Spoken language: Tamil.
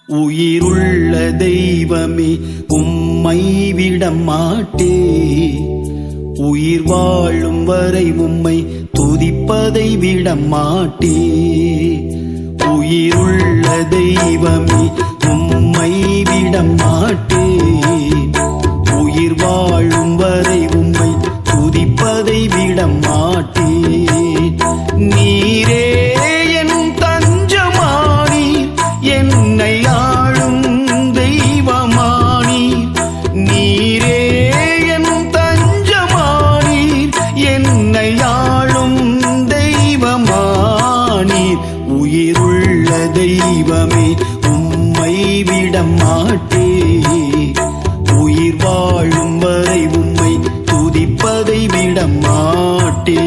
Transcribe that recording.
உயிருள்ள தெய்வமே உம்மை விட மாட்டே. உயிர் வாழும் வரை உம்மை துதிப்பதை விட மாட்டே. உயிருள்ள தெய்வமே உம்மை விட மாட்டே. உயிர் வாழும் வரை உம்மை துதிப்பதை விட மாட்டே. நீரே என் தஞ்சமானி, என்னை ஆளும் தெய்வமானி. நீரே என் தஞ்சமானி, என்னை ஆளும் தெய்வமானி. உயிருள்ள தெய்வமே உம்மை விட மாட்டே. உயிர் வாழும் வரை உம்மை துதிப்பதை விட மாட்டே.